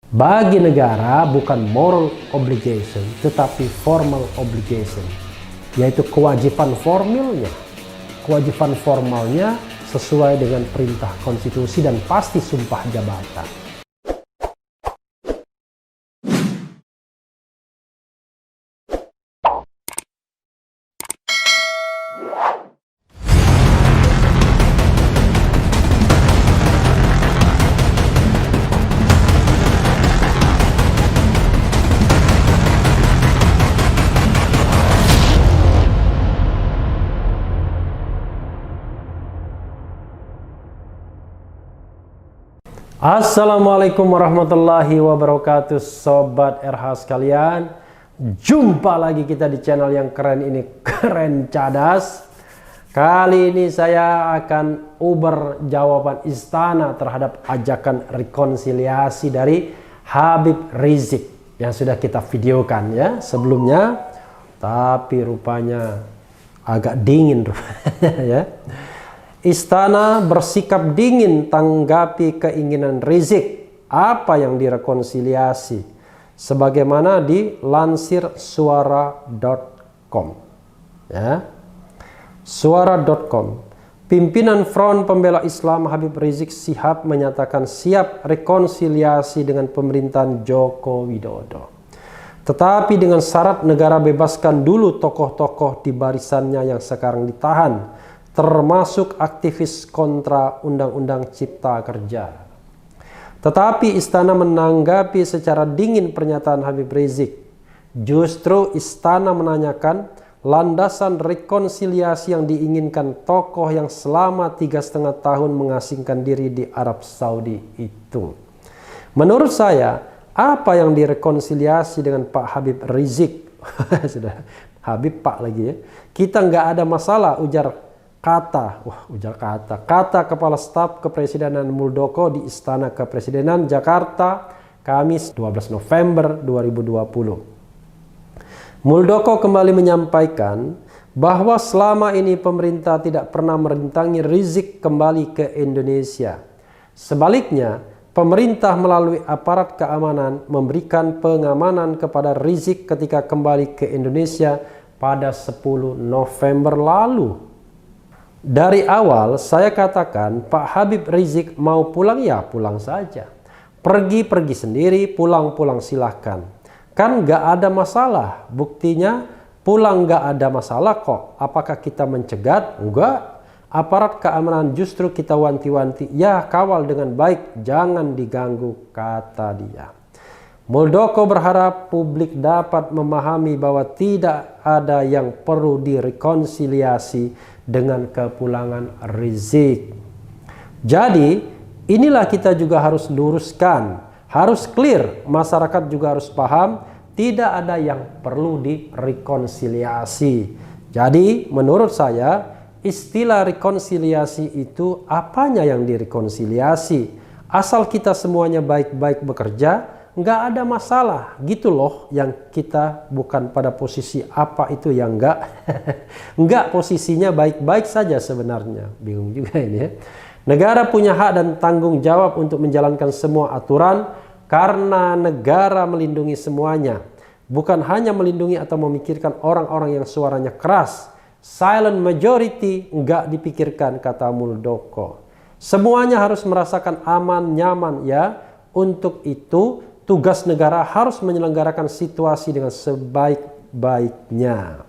Bagi negara bukan moral obligation, tetapi formal obligation, yaitu kewajiban formalnya. Kewajiban formalnya sesuai dengan perintah konstitusi dan pasti sumpah jabatan. Assalamualaikum warahmatullahi wabarakatuh, Sobat RH sekalian. Jumpa lagi kita di channel yang keren ini, Keren Cadas. Kali ini saya akan uber jawaban istana terhadap ajakan rekonsiliasi dari Habib Rizik yang sudah kita videokan ya sebelumnya, tapi rupanya agak dingin ya. Istana bersikap dingin tanggapi keinginan Rizik. Apa yang direkonsiliasi? Sebagaimana dilansir suara.com. Ya. Suara.com. Pimpinan Front Pembela Islam Habib Rizik Syihab menyatakan siap rekonsiliasi dengan pemerintahan Joko Widodo. Tetapi dengan syarat negara bebaskan dulu tokoh-tokoh di barisannya yang sekarang ditahan, termasuk aktivis kontra Undang-Undang Cipta Kerja. Tetapi istana menanggapi secara dingin pernyataan Habib Rizik. Justru istana menanyakan landasan rekonsiliasi yang diinginkan tokoh yang selama 3,5 tahun mengasingkan diri di Arab Saudi itu. Menurut saya, apa yang direkonsiliasi dengan Pak Habib Rizik? Sudah Habib Pak lagi ya. Kita nggak ada masalah, ujar kata Kepala Staf Kepresidenan Muldoko di Istana Kepresidenan Jakarta, Kamis 12 November 2020. Muldoko kembali menyampaikan bahwa selama ini pemerintah tidak pernah merintangi Rizik kembali ke Indonesia. Sebaliknya, pemerintah melalui aparat keamanan memberikan pengamanan kepada Rizik ketika kembali ke Indonesia pada 10 November lalu. Dari awal saya katakan Pak Habib Rizik mau pulang ya pulang saja. Pergi sendiri, pulang silahkan. Kan gak ada masalah. Buktinya pulang gak ada masalah kok. Apakah kita mencegat? Enggak. Aparat keamanan justru kita wanti-wanti. Ya kawal dengan baik, jangan diganggu, kata dia. Muldoko berharap publik dapat memahami bahwa tidak ada yang perlu direkonsiliasi dengan kepulangan Rizik. Jadi inilah kita juga harus luruskan, harus clear, masyarakat juga harus paham, tidak ada yang perlu direkonsiliasi. Jadi menurut saya istilah rekonsiliasi itu apanya yang direkonsiliasi? Asal kita semuanya baik-baik bekerja, nggak ada masalah gitu loh. Yang kita bukan pada posisi apa itu yang nggak posisinya baik-baik saja sebenarnya. Bingung juga ini ya. Negara punya hak dan tanggung jawab untuk menjalankan semua aturan karena negara melindungi semuanya, bukan hanya melindungi atau memikirkan orang-orang yang suaranya keras. Silent majority nggak dipikirkan, kata Muldoko. Semuanya harus merasakan aman, nyaman ya. Untuk itu tugas negara harus menyelenggarakan situasi dengan sebaik-baiknya.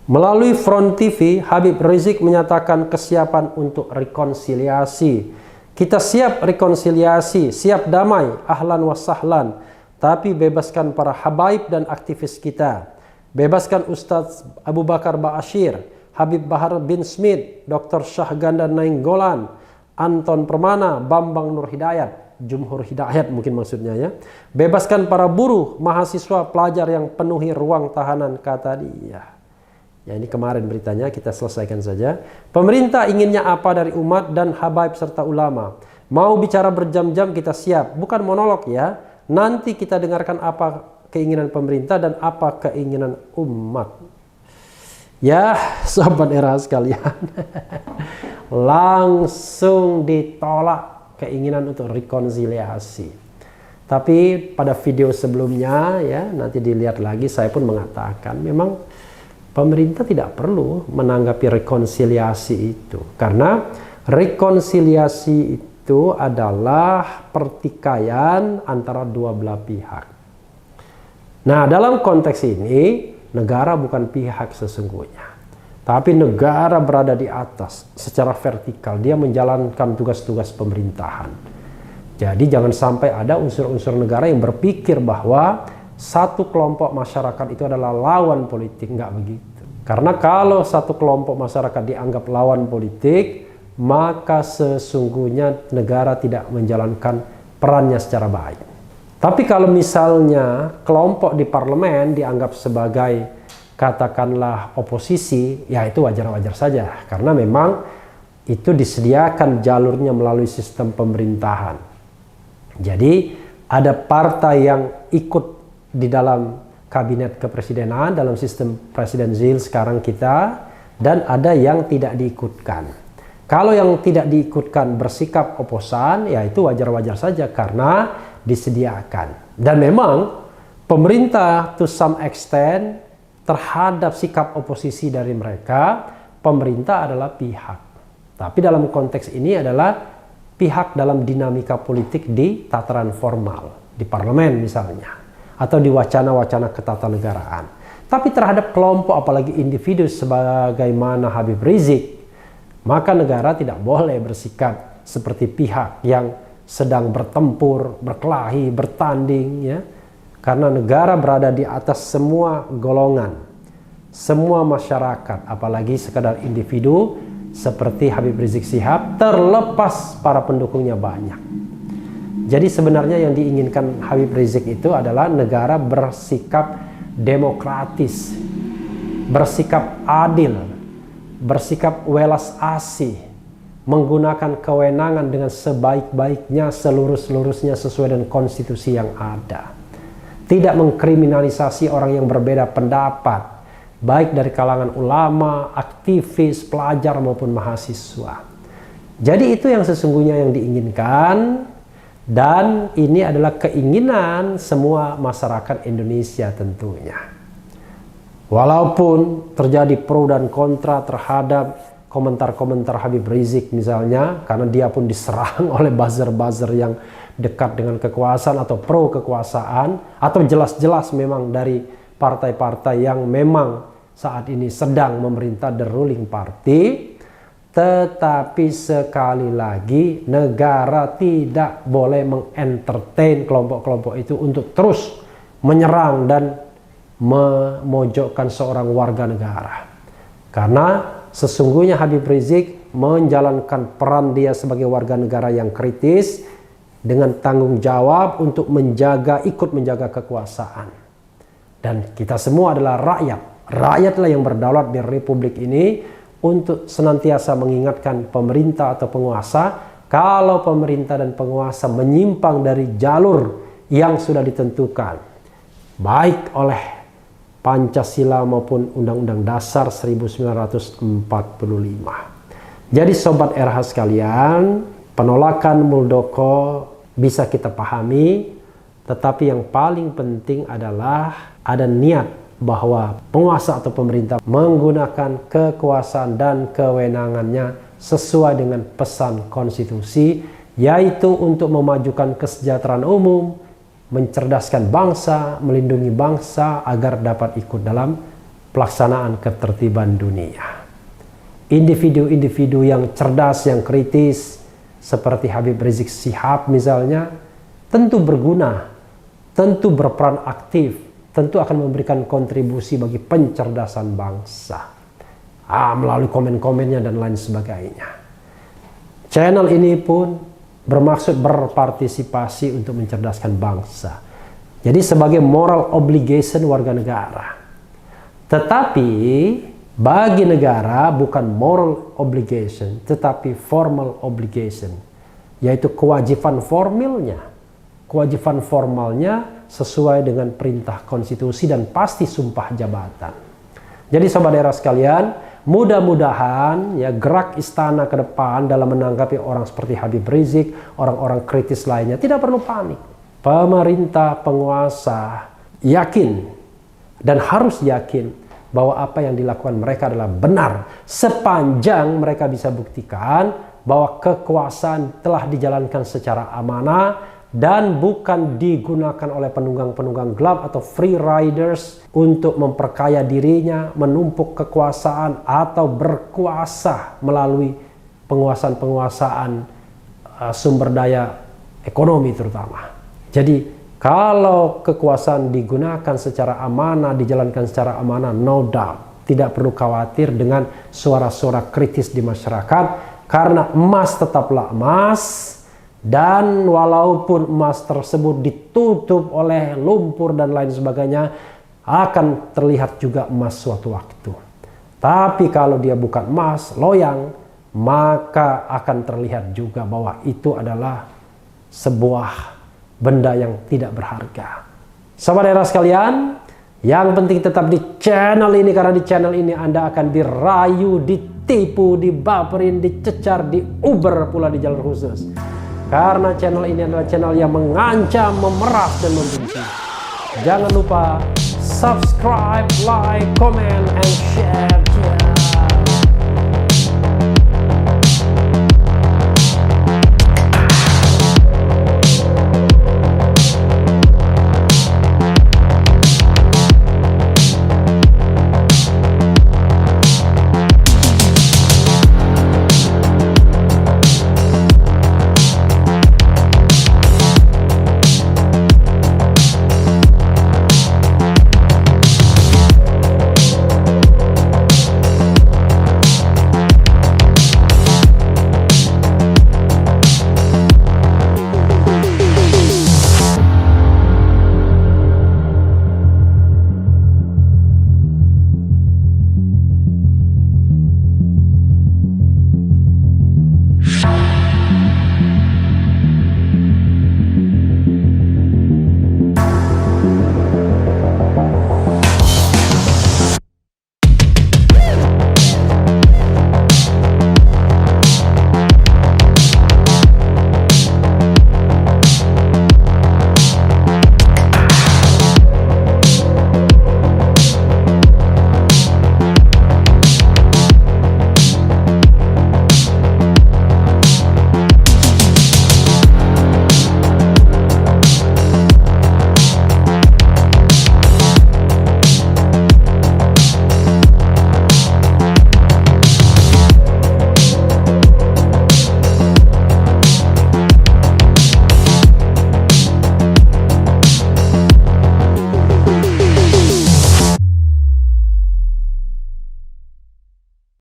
Melalui Front TV, Habib Rizik menyatakan kesiapan untuk rekonsiliasi. Kita siap rekonsiliasi, siap damai, ahlan wa sahlan. Tapi bebaskan para habaib dan aktivis kita. Bebaskan Ustadz Abu Bakar Ba'asyir, Habib Bahar bin Smith, Dr. Syahganda Nainggolan, Anton Permana, Bambang Nur Hidayat, Jumhur Hidayat mungkin maksudnya ya. Bebaskan para buruh, mahasiswa, pelajar yang penuhi ruang tahanan, kata dia. Ya ini kemarin beritanya, kita selesaikan saja. Pemerintah inginnya apa dari umat dan habaib serta ulama? Mau bicara berjam-jam kita siap, bukan monolog ya. Nanti kita dengarkan apa keinginan pemerintah dan apa keinginan umat. Ya sobat era sekalian, langsung ditolak keinginan untuk rekonsiliasi. Tapi pada video sebelumnya ya, nanti dilihat lagi, saya pun mengatakan memang pemerintah tidak perlu menanggapi rekonsiliasi itu. Karena rekonsiliasi itu adalah pertikaian antara dua belah pihak. Nah, dalam konteks ini, negara bukan pihak sesungguhnya. Tapi negara berada di atas secara vertikal. Dia menjalankan tugas-tugas pemerintahan. Jadi jangan sampai ada unsur-unsur negara yang berpikir bahwa satu kelompok masyarakat itu adalah lawan politik. Enggak begitu. Karena kalau satu kelompok masyarakat dianggap lawan politik, maka sesungguhnya negara tidak menjalankan perannya secara baik. Tapi kalau misalnya kelompok di parlemen dianggap sebagai katakanlah oposisi, ya itu wajar-wajar saja. Karena memang itu disediakan jalurnya melalui sistem pemerintahan. Jadi ada partai yang ikut di dalam kabinet kepresidenan dalam sistem presidensial sekarang kita, dan ada yang tidak diikutkan. Kalau yang tidak diikutkan bersikap oposan, ya itu wajar-wajar saja karena disediakan. Dan memang pemerintah to some extent terhadap sikap oposisi dari mereka, pemerintah adalah pihak. Tapi dalam konteks ini adalah pihak dalam dinamika politik di tataran formal, di parlemen misalnya, atau di wacana-wacana ketatanegaraan. Tapi terhadap kelompok, apalagi individu sebagaimana Habib Rizik, maka negara tidak boleh bersikap seperti pihak yang sedang bertempur, berkelahi, bertanding, ya. Karena negara berada di atas semua golongan, semua masyarakat, apalagi sekadar individu, seperti Habib Rizik Syihab, terlepas para pendukungnya banyak. Jadi sebenarnya yang diinginkan Habib Rizik itu adalah negara bersikap demokratis, bersikap adil, bersikap welas asih, menggunakan kewenangan dengan sebaik-baiknya, selurus-lurusnya sesuai dengan konstitusi yang ada. Tidak mengkriminalisasi orang yang berbeda pendapat, baik dari kalangan ulama, aktivis, pelajar maupun mahasiswa. Jadi itu yang sesungguhnya yang diinginkan, dan ini adalah keinginan semua masyarakat Indonesia tentunya. Walaupun terjadi pro dan kontra terhadap komentar-komentar Habib Rizik misalnya, karena dia pun diserang oleh buzzer-buzzer yang dekat dengan kekuasaan atau pro kekuasaan, atau jelas-jelas memang dari partai-partai yang memang saat ini sedang memerintah, the ruling party. Tetapi sekali lagi negara tidak boleh mengentertain kelompok-kelompok itu untuk terus menyerang dan memojokkan seorang warga negara. Karena sesungguhnya Habib Rizik menjalankan peran dia sebagai warga negara yang kritis dengan tanggung jawab untuk ikut menjaga kekuasaan. Dan kita semua adalah rakyat. Rakyatlah yang berdaulat di republik ini untuk senantiasa mengingatkan pemerintah atau penguasa kalau pemerintah dan penguasa menyimpang dari jalur yang sudah ditentukan, baik oleh Pancasila maupun Undang-Undang Dasar 1945. Jadi Sobat RH sekalian, penolakan Muldoko bisa kita pahami, tetapi yang paling penting adalah ada niat bahwa penguasa atau pemerintah menggunakan kekuasaan dan kewenangannya sesuai dengan pesan konstitusi, yaitu untuk memajukan kesejahteraan umum, mencerdaskan bangsa, melindungi bangsa agar dapat ikut dalam pelaksanaan ketertiban dunia. Individu-individu yang cerdas, yang kritis, seperti Habib Rizik Syihab misalnya, tentu berguna, tentu berperan aktif, tentu akan memberikan kontribusi bagi pencerdasan bangsa melalui komen-komennya dan lain sebagainya. Channel ini pun bermaksud berpartisipasi untuk mencerdaskan bangsa. Jadi sebagai moral obligation warga negara. Tetapi bagi negara bukan moral obligation, tetapi formal obligation, yaitu kewajiban formilnya. Kewajiban formalnya sesuai dengan perintah konstitusi dan pasti sumpah jabatan. Jadi sobat daerah sekalian, mudah-mudahan ya gerak istana ke depan dalam menanggapi orang seperti Habib Rizik, orang-orang kritis lainnya tidak perlu panik. pemerintah penguasa yakin dan harus yakin bahwa apa yang dilakukan mereka adalah benar sepanjang mereka bisa buktikan bahwa kekuasaan telah dijalankan secara amanah dan bukan digunakan oleh penunggang-penunggang gelap atau free riders untuk memperkaya dirinya, menumpuk kekuasaan atau berkuasa melalui penguasaan-penguasaan sumber daya ekonomi terutama. Jadi kalau kekuasaan digunakan secara amanah, dijalankan secara amanah, no doubt, tidak perlu khawatir dengan suara-suara kritis di masyarakat, karena emas tetaplah emas, dan walaupun emas tersebut ditutup oleh lumpur dan lain sebagainya, akan terlihat juga emas suatu waktu. Tapi kalau dia bukan emas, loyang, maka akan terlihat juga bahwa itu adalah sebuah benda yang tidak berharga. Sahabat daerah sekalian, yang penting tetap di channel ini, karena di channel ini Anda akan dirayu, ditipu, dibaperin, dicecar, diuber pula di jalur khusus. Karena channel ini adalah channel yang mengancam, memeras, dan membenci. Jangan lupa subscribe, like, comment, and share.